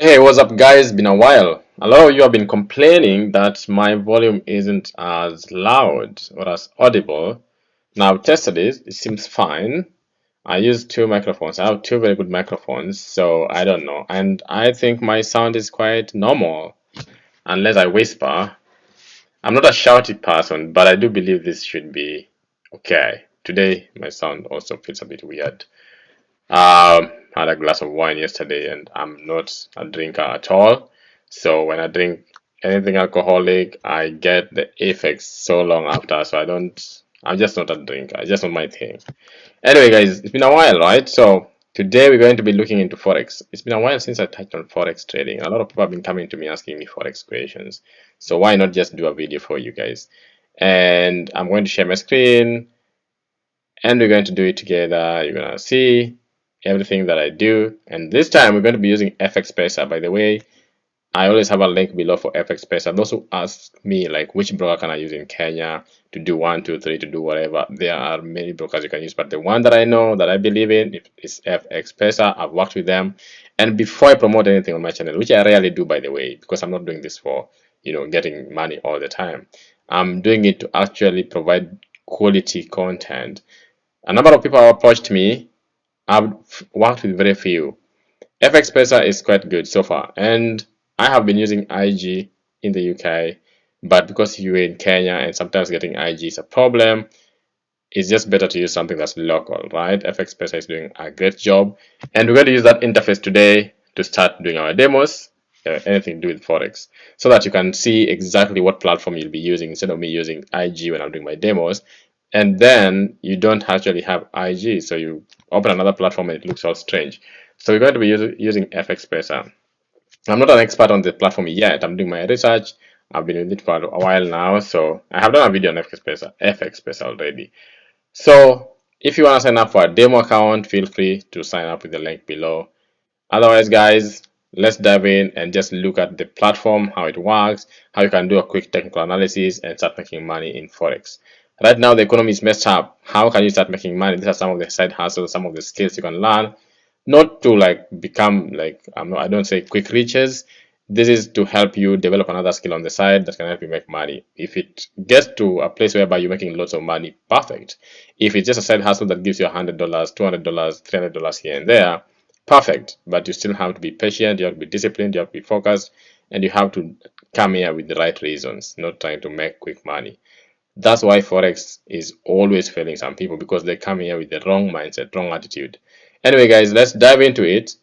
Hey, what's up, guys? Been a while. A lot of you have been complaining that my volume isn't as loud or as audible. Now, I've tested it, it seems fine. I use two microphones. I have two very good microphones, so I don't know. And I think my sound is quite normal, unless I whisper. I'm not a shouty person, but I do believe this should be okay. Today, my sound also feels a bit weird. Had a glass of wine yesterday, and I'm not a drinker at all. So when I drink anything alcoholic, I get the effects so long after. So I don't. I'm just not a drinker. It's just not my thing. Anyway, guys, it's been a while, right? So today we're going to be looking into Forex. It's been a while since I touched on Forex trading. A lot of people have been coming to me asking me Forex questions. So why not just do a video for you guys? And I'm going to share my screen and we're going to do it together. You're gonna see everything that I do, and this time we're going to be using FX Pesa. By the way, I always have a link below for FX Pesa. Those who ask me like which broker can I use in Kenya to do 1, 2, 3, to do whatever, there are many brokers you can use, but the one that I know that I believe in is FX Pesa. I've worked with them, and before I promote anything on my channel, which I rarely do by the way, because I'm not doing this for getting money all the time. I'm doing it to actually provide quality content. A number of people have approached me. I've worked with very few. FX Pesa is quite good so far, and I have been using IG in the UK, but because you're in Kenya and sometimes getting IG is a problem, it's just better to use something that's local, right? FX Pesa is doing a great job, and we're going to use that interface today to start doing our demos, anything to do with Forex, so that you can see exactly what platform you'll be using instead of me using IG when I'm doing my demos. And then you don't actually have IG, so you open another platform and it looks all strange. So we're going to be using FX Pesa. I'm not an expert on the platform yet. I'm doing my research. I've been with it for a while now, so I have done a video on FX Pesa already. So if you want to sign up for a demo account, feel free to sign up with the link below. Otherwise, guys, let's dive in and just look at the platform, how it works, how you can do a quick technical analysis and start making money in Forex. Right now, the economy is messed up. How can you start making money? These are some of the side hustles, some of the skills you can learn, not to like become like I don't say quick riches. This is to help you develop another skill on the side that can help you make money. If it gets to a place whereby you're making lots of money, perfect. If it's just a side hustle that gives you $100, $200, $300 here and there, perfect. But you still have to be patient, you have to be disciplined, you have to be focused, and you have to come here with the right reasons, not trying to make quick money. That's why Forex is always failing some people, because they come here with the wrong mindset, wrong attitude. Anyway, guys, let's dive into it.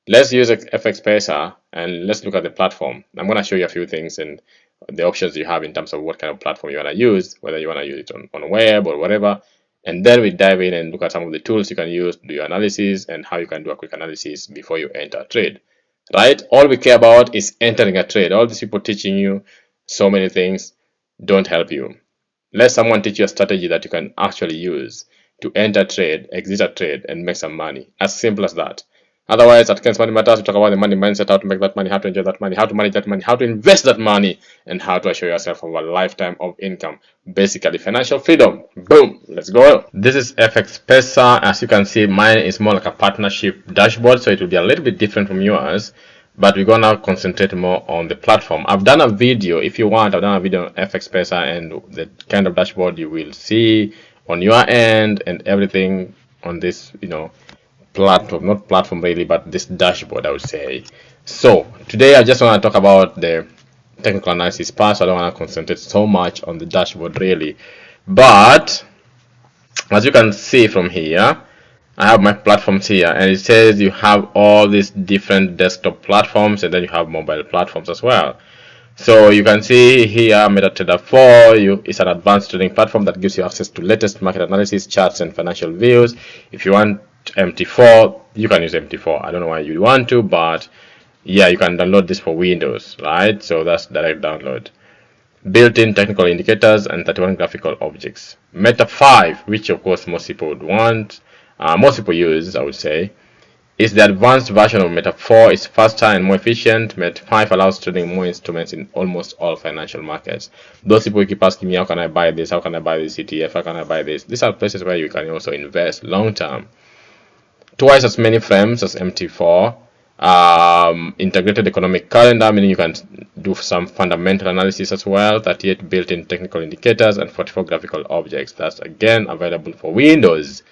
Let's use FX Pesa and let's look at the platform. I'm going to show you a few things and the options you have in terms of what kind of platform you want to use, whether you want to use it on web or whatever. And then we dive in and look at some of the tools you can use to do your analysis and how you can do a quick analysis before you enter a trade. Right? All we care about is entering a trade. All these people teaching you so many things don't help you. Let someone teach you a strategy that you can actually use to enter a trade, exit a trade, and make some money. As simple as that. Otherwise, at Ken's Money Matters, we talk about the money mindset, how to make that money, how to enjoy that money, how to manage that money, how to invest that money, and how to assure yourself of a lifetime of income. Basically, financial freedom. Boom! Let's go. This is FX Pesa. As you can see, mine is more like a partnership dashboard, so it will be a little bit different from yours. But we're gonna concentrate more on the platform. I've done a video, if you want, I've done a video on FX Pesa and the kind of dashboard you will see on your end and everything on this, platform, not platform really, but this dashboard, I would say. So today I just want to talk about the technical analysis part, so I don't want to concentrate so much on the dashboard really. But as you can see from here, I have my platforms here, and it says you have all these different desktop platforms, and then you have mobile platforms as well. So you can see here MetaTrader 4 is an advanced trading platform that gives you access to latest market analysis, charts, and financial views. If you want MT4, you can use MT4. I don't know why you want to, but yeah, you can download this for Windows, right? So that's direct download. Built-in technical indicators and 31 graphical objects. Meta 5, which of course most people would want, most people use, I would say, is the advanced version of Meta 4. It's faster and more efficient. Meta 5 allows trading more instruments in almost all financial markets. Those people keep asking me, how can I buy this? How can I buy this ETF? How can I buy this? These are places where you can also invest long term. Twice as many frames as MT4. Integrated economic calendar, meaning you can do some fundamental analysis as well. 38 built-in technical indicators and 44 graphical objects. That's again available for Windows.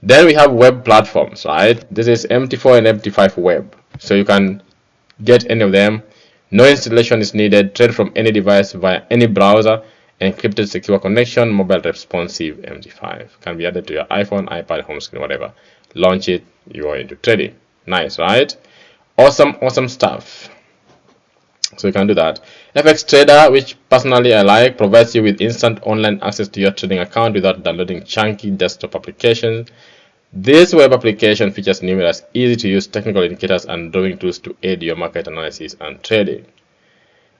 Then we have web platforms, right? This is MT4 and MT5 web, so you can get any of them. No installation is needed. Trade from any device via any browser. Encrypted secure connection. Mobile responsive MT5 can be added to your iPhone, iPad, home screen, whatever. Launch it. You are into trading. Nice, right? Awesome stuff. So you can do that. FX Trader, which personally I like, provides you with instant online access to your trading account without downloading chunky desktop applications. This web application features numerous easy-to-use technical indicators and drawing tools to aid your market analysis and trading.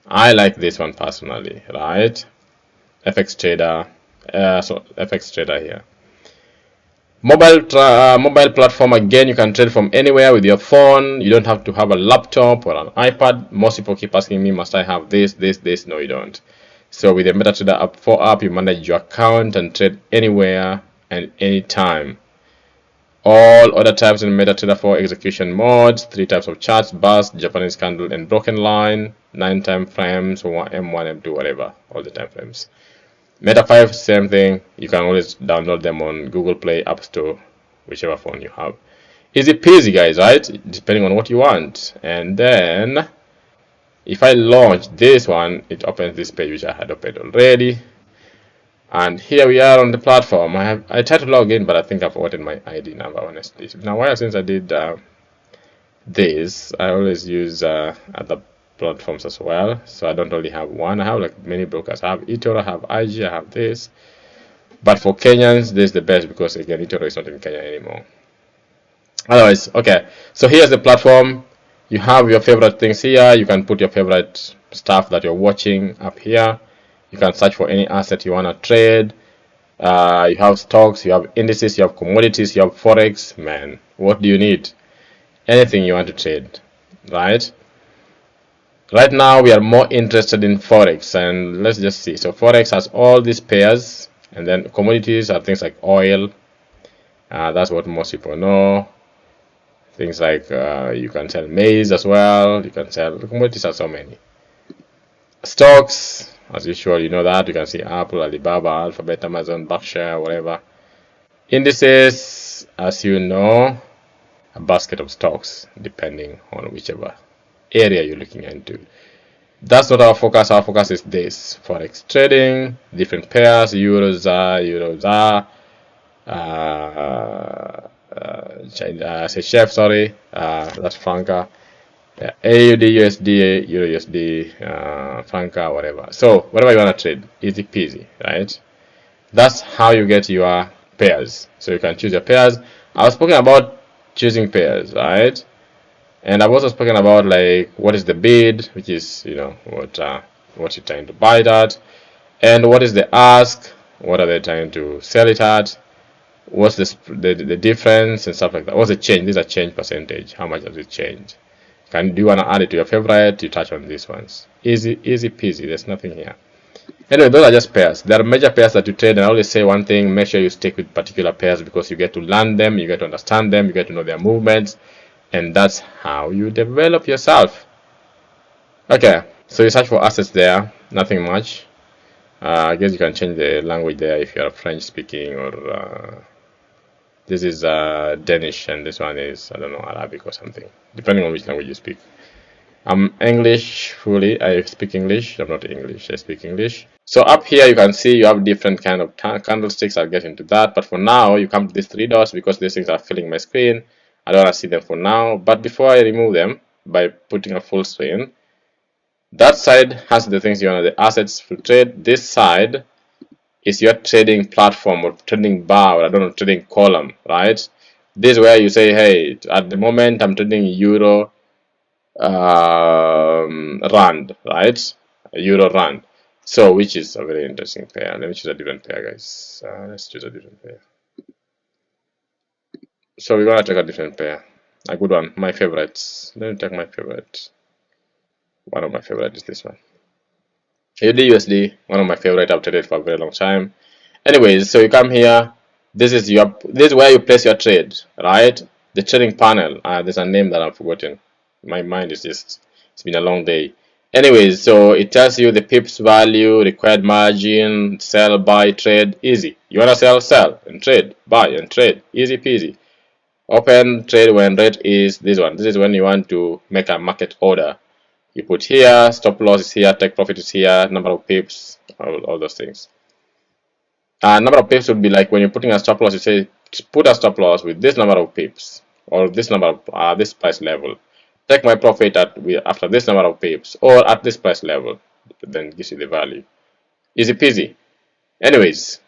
I like this one personally, right? FX Trader, FX Trader here. Mobile platform, again, you can trade from anywhere with your phone. You don't have to have a laptop or an iPad. Most people keep asking me, must I have this? No, you don't. So with the MetaTrader app 4 app, you manage your account and trade anywhere and anytime. All other types in MetaTrader 4 execution modes, 3 types of charts: burst, Japanese candle, and broken line, 9 time frames, M1, M2, whatever, all the time frames. Meta 5, same thing. You can always download them on Google Play, App Store, whichever phone you have. Easy peasy, guys, right? Depending on what you want. And then, if I launch this one, it opens this page which I had opened already. And here we are on the platform. I tried to log in, but I think I've forgotten my ID number, honestly. It's been a while since I did this. I always use other platforms as well, so I don't only have one. I have like many brokers. I have eToro, I have IG, I have this. But for Kenyans, this is the best because again, eToro is not in Kenya anymore. Otherwise, okay. So here's the platform. You have your favorite things here. You can put your favorite stuff that you're watching up here. You can search for any asset you want to trade. You have stocks, you have indices, you have commodities, you have Forex. Man, what do you need? Anything you want to trade, right? Right now, we are more interested in Forex, and let's just see. So Forex has all these pairs, and then commodities are things like oil. That's what most people know. Things like you can sell maize as well. You can sell commodities are so many. Stocks, as usual, you know that. You can see Apple, Alibaba, Alphabet, Amazon, Berkshire, whatever. Indices, as you know, a basket of stocks, depending on whichever area you're looking into. That's not our focus. Our focus is this: Forex trading, different pairs, euros, chef, sorry, that's Franca. AUD, USD, Euro USD, Franca, whatever. So whatever you want to trade, easy peasy, right? That's how you get your pairs. So you can choose your pairs. I was speaking about choosing pairs, right? And I've also spoken about like what is the bid, which is what you're trying to buy it at, and what is the ask, what are they trying to sell it at, what's the difference and stuff like that. What's the change? These are change percentage. How much does it change? Do you want to add it to your favorite? You touch on these ones. Easy peasy. There's nothing here. Anyway, those are just pairs. There are major pairs that you trade, and I always say one thing: make sure you stick with particular pairs because you get to learn them, you get to understand them, you get to know their movements, and that's how you develop yourself. Okay, so you search for assets there. Nothing much. I guess you can change the language there if you're French speaking, or this is Danish, and this one is, I don't know, Arabic or something, depending on which language you speak. I'm English fully. I speak English. I'm not English. I speak English. So up here, you can see you have different kind of candlesticks. I'll get into that. But for now, you come to these 3 dots because these things are filling my screen. I don't want to see them for now. But before I remove them by putting a full screen, that side has the things you want, the assets to trade. This side is your trading platform or trading bar, or I don't know, trading column, right? This is where you say, hey, at the moment I'm trading Euro Rand, right? Euro Rand. So which is a very interesting pair. Let me choose a different pair, guys. Let's choose a different pair. So we're gonna take a different pair, a good one, my favorites. Let me take my favorite. One of my favorites is this one. USD, one of my favorite. I've traded for a very long time. Anyways, so you come here. This is where you place your trade, right? the trading panel. There's a name that I've forgotten. My mind is just, it's been a long day. Anyways, so it tells you the pips value, required margin, sell, buy, trade, easy. You wanna sell and trade, buy and trade, easy peasy. Open trade when rate is this one. This is when you want to make a market order. You put here, stop loss is here, take profit is here, number of pips, all those things. Number of pips would be like when you're putting a stop loss, you say put a stop loss with this number of pips or this number of this price level. Take my profit after this number of pips or at this price level. Then gives you the value. Easy peasy. Anyways,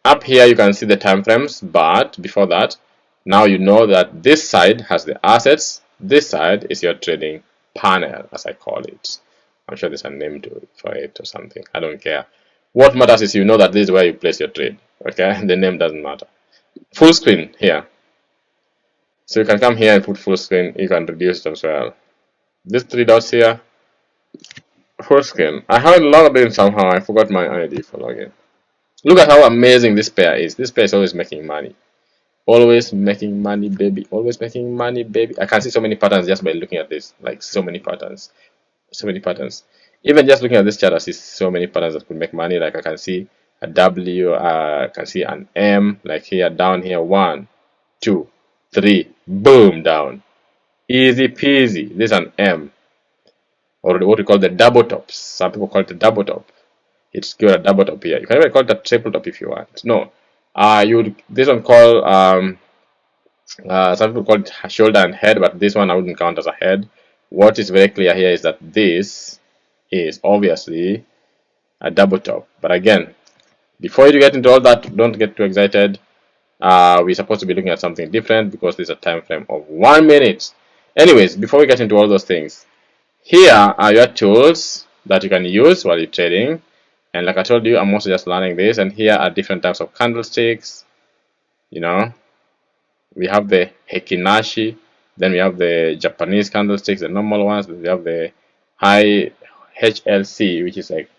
up here you can see the time frames, but before that, now you know that this side has the assets. This side is your trading panel, as I call it. I'm sure there's a name for it or something. I don't care. What matters is you know that this is where you place your trade. Okay, the name doesn't matter. Full screen here. So you can come here and put full screen. You can reduce it as well. These three dots here. Full screen. I haven't logged in somehow. I forgot my ID for login. Look at how amazing this pair is. This pair is always making money. Always making money, baby. Always making money, baby. I can see so many patterns just by looking at this. Like so many patterns. So many patterns. Even just looking at this chart, I see so many patterns that could make money. Like I can see a W, I can see an M, like here, down here, 1, 2, 3, boom, down. Easy peasy. This is an M, or what we call the double tops. Some people call it a double top. It's got a double top here. You can even call it a triple top if you want. No, this one call some people call it shoulder and head, but this one I wouldn't count as a head. What is very clear here is that this is obviously a double top. But again, before you get into all that, don't get too excited. We're supposed to be looking at something different because there's a time frame of 1 minute. Anyways, before we get into all those things, here are your tools that you can use while you're trading. And like I told you, I'm also just learning this. And here are different types of candlesticks. You know, we have the Hekinashi, then we have the Japanese candlesticks, the normal ones. We have the high HLC, which is like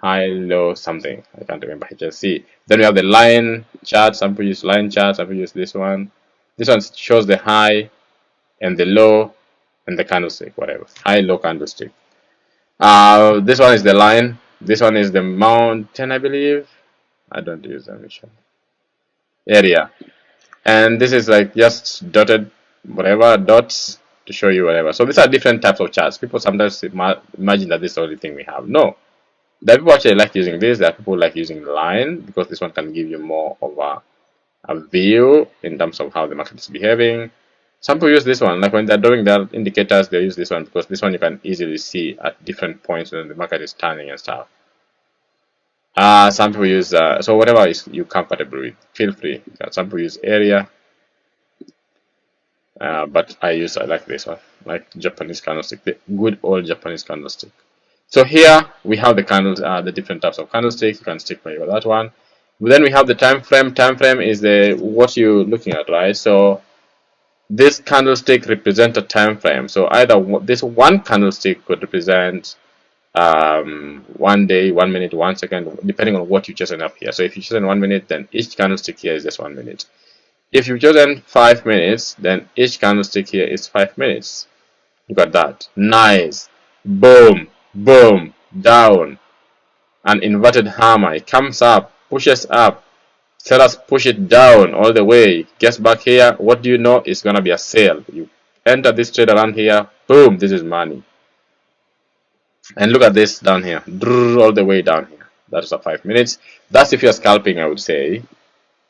high, low, something. I can't remember HLC. Then we have the line chart. Some people use line charts. Some people use this one. This one shows the high and the low and the candlestick, whatever. High, low candlestick. This one is the line. This one is the mountain, I believe. I don't use them. Area. And this is like just dotted, whatever, dots to show you whatever. So these are different types of charts. People sometimes imagine that this is the only thing we have. No. There are people actually like using this. There are people like using line because this one can give you more of a view in terms of how the market is behaving. Some people use this one, like when they're doing their indicators, they use this one because this one you can easily see at different points when the market is turning and stuff. Some people use, so whatever is you comfortable with, feel free. Some people use area, but I like this one, like Japanese candlestick, the good old Japanese candlestick. So here we have the candles, the different types of candlesticks. You can stick maybe with that one. But then we have the time frame. Time frame is what you're looking at, right? So this candlestick represents a time frame. So either this one candlestick could represent 1 day, 1 minute, 1 second, depending on what you chosen up here. So if you chosen 1 minute, then each candlestick here is just 1 minute. If you've chosen 5 minutes, then each candlestick here is 5 minutes. Look at that. Nice. Boom, boom, down. An inverted hammer. It comes up, pushes up. Sellers push it down all the way. Gets back here. What do you know? It's going to be a sale. You enter this trade around here. Boom, this is money. And look at this down here. All the way down here. That's a 5 minutes. That's if you're scalping, I would say.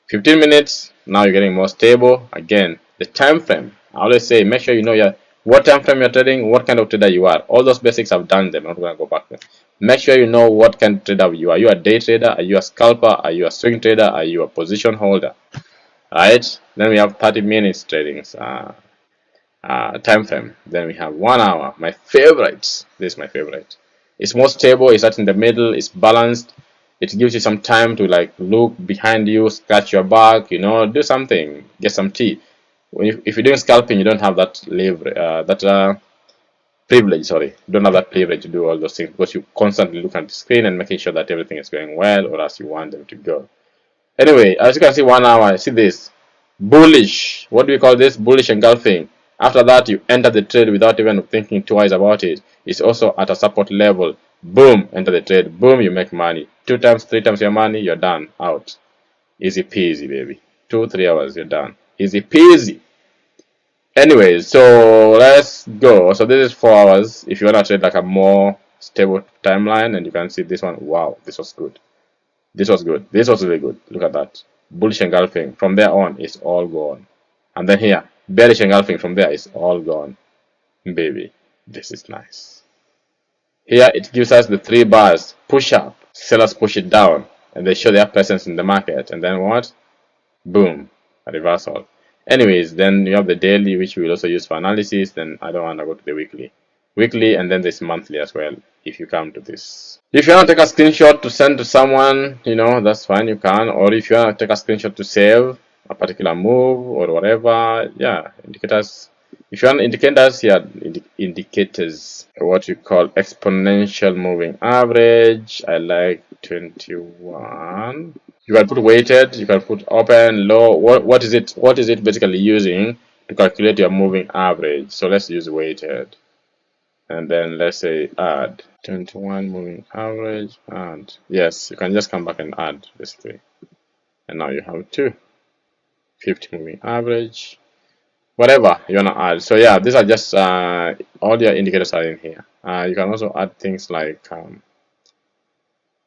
15 minutes. Now you're getting more stable. Again, the time frame. I always say make sure you know what time frame you're trading, what kind of trader you are. All those basics I've done them. I'm not going to go back there. Make sure you know what kind of trader you are. Are you a day trader? Are you a scalper? Are you a swing trader? Are you a position holder? Right? Then we have 30 minutes trading time frame. Then we have 1 hour. My favorite. This is my favorite. It's more stable. It's right in the middle. It's balanced. It gives you some time to like look behind you, scratch your back, you know, do something, get some tea. If you're doing scalping, you don't have that privilege. Sorry, you don't have that privilege to do all those things because you constantly look at the screen and making sure that everything is going well or as you want them to go. Anyway, as you can see, 1 hour. See this. Bullish. What do we call this? Bullish engulfing. After that, you enter the trade without even thinking twice about it. It's also at a support level. Boom, enter the trade. Boom, you make money. 2 times, 3 times your money, you're done. Out. Easy peasy, baby. 2, 3 hours, you're done. Easy peasy. Anyways, so let's go. So this is 4 hours. If you want to trade like a more stable timeline, and you can see this one. Wow, this was good. This was good. This was really good. Look at that. Bullish engulfing. From there on, it's all gone. And then here, bearish engulfing. From there, it's all gone. Baby, this is nice. Here, it gives us the 3 bars. Push up. Sellers push it down. And they show their presence in the market. And then what? Boom. A reversal. Anyways, then you have the daily, which we will also use for analysis. Then I don't want to go to the weekly, and then this monthly as well, if you come to this. If you want to take a screenshot to send to someone, that's fine, you can. Or if you want to take a screenshot to save a particular move or whatever, yeah, indicators. If you want indicators, yeah, indicators, what you call exponential moving average. I like 21. You can put weighted, you can put open, low. What is it basically using to calculate your moving average? So let's use weighted. And then let's say add 21 moving average, and yes, you can just come back and add basically. And now you have 250 moving average, whatever you want to add. So yeah, these are just all your indicators are in here. You can also add things like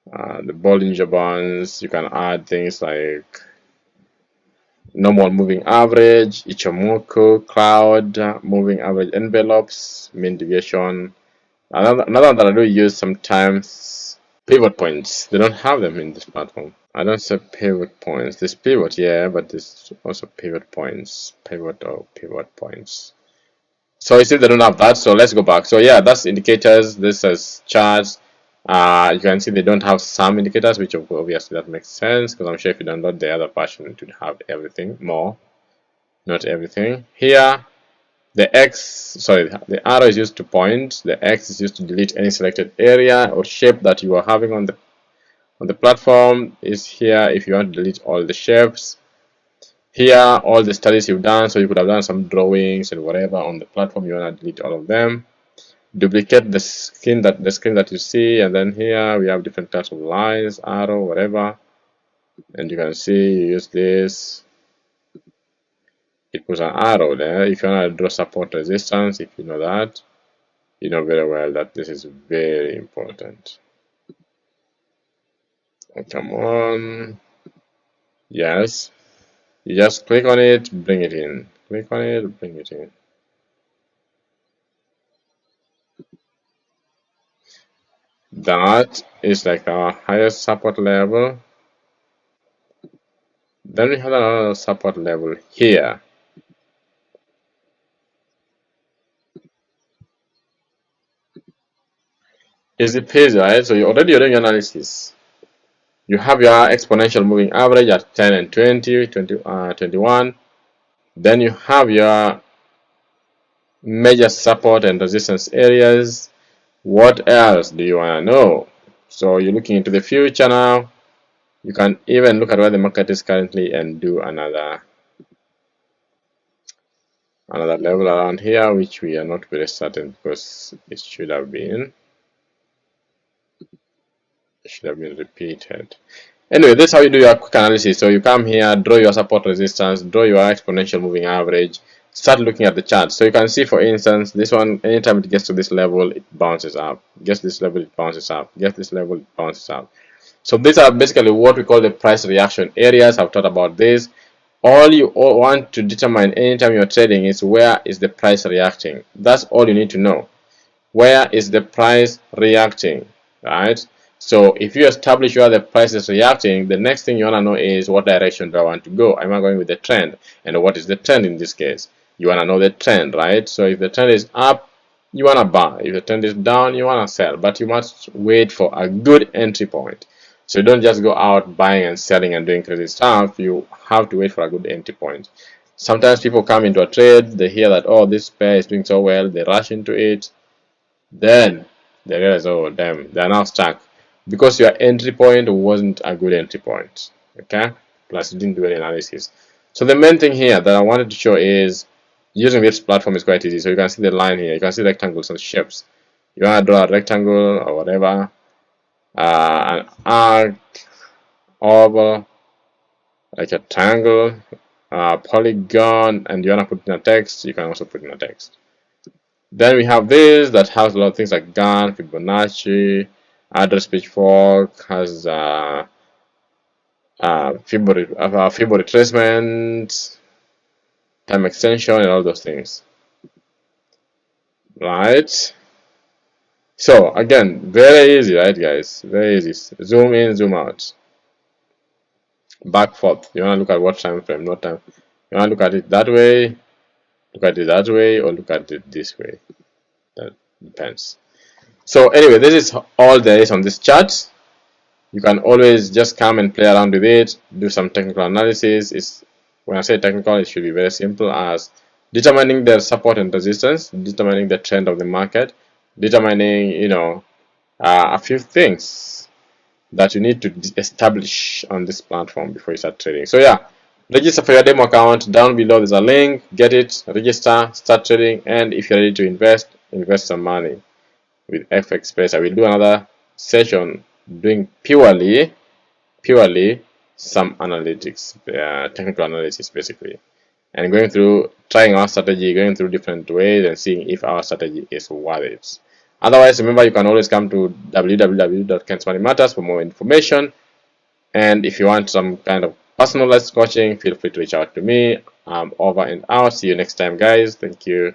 the Bollinger Bands. You can add things like normal moving average, Ichimoku, cloud, moving average envelopes, mean deviation. Another that I do use sometimes, pivot points. They don't have them in this platform. I don't say pivot points. This pivot, yeah, but there's also pivot points. Pivot or pivot points. So you see they don't have that, so let's go back. So yeah, that's indicators. This is charts. You can see they don't have some indicators, which obviously that makes sense, because I'm sure if you download the other version, it would have everything more, not everything. Here, the arrow is used to point. The X is used to delete any selected area or shape that you are having on the platform. Is here if you want to delete all the shapes. Here, all the studies you've done. So you could have done some drawings and whatever on the platform. You want to delete all of them. Duplicate the screen that you see, and then here we have different types of lines, arrow, whatever. And you can see you use this. It puts an arrow there. If you want to draw support resistance, if you know that, you know very well that this is very important. Oh, come on. Yes. You just click on it, bring it in. Click on it, bring it in. That is like our highest support level. Then we have another support level here. Easy peasy, right? So you're already doing analysis. You have your exponential moving average at 10 and 20, 21. Then you have your major support and resistance areas. What else do you want to know? So you're looking into the future now. You can even look at where the market is currently and do another level around here, which we are not very certain because it should have been repeated. Anyway, that's how you do your quick analysis. So you come here, draw your support resistance, draw your exponential moving average, start looking at the chart. So you can see, for instance, this one, anytime it gets to this level, it bounces up. Gets this level, it bounces up. Gets this level, it bounces up. So these are basically what we call the price reaction areas. I've talked about this. All you want to determine anytime you're trading is where is the price reacting. That's all you need to know. Where is the price reacting, right? So if you establish where the price is reacting, the next thing you want to know is what direction do I want to go? Am I going with the trend? And what is the trend in this case? You want to know the trend, right? So if the trend is up, you want to buy. If the trend is down, you want to sell. But you must wait for a good entry point. So you don't just go out buying and selling and doing crazy stuff. You have to wait for a good entry point. Sometimes people come into a trade, they hear that, oh, this pair is doing so well, they rush into it. Then they realize, oh, damn, they are now stuck because your entry point wasn't a good entry point. Okay, plus you didn't do any analysis. So the main thing here that I wanted to show is using this platform is quite easy. So you can see the line here, you can see rectangles and shapes. You want to draw a rectangle or whatever, an arc, oval, like a triangle, polygon, and you want to put in a text, you can also put in a text. Then we have this that has a lot of things like Gann, Fibonacci, address pitchfork, has Fibonacci retracement, time extension, and all those things. Right? So again, very easy, right, guys? Very easy. Zoom in, zoom out, back forth. You want to look at what time frame, not time. You want to look at it that way, look at it that way, or look at it this way. That depends. So anyway, this is all there is on this chart. You can always just come and play around with it, do some technical analysis. When I say technical, it should be very simple as determining the support and resistance, determining the trend of the market, determining, a few things that you need to establish on this platform before you start trading. So yeah, register for your demo account. Down below there's a link. Get it, register, start trading, and if you're ready to invest some money with FX Pesa. We'll do another session doing purely some analytics, technical analysis basically, and going through, trying our strategy, going through different ways and seeing if our strategy is worth it. Otherwise, remember, you can always come to www.MoneyMatters for more information. And if you want some kind of personalized coaching, feel free to reach out to me. I'm over and out. See you next time, guys. Thank you.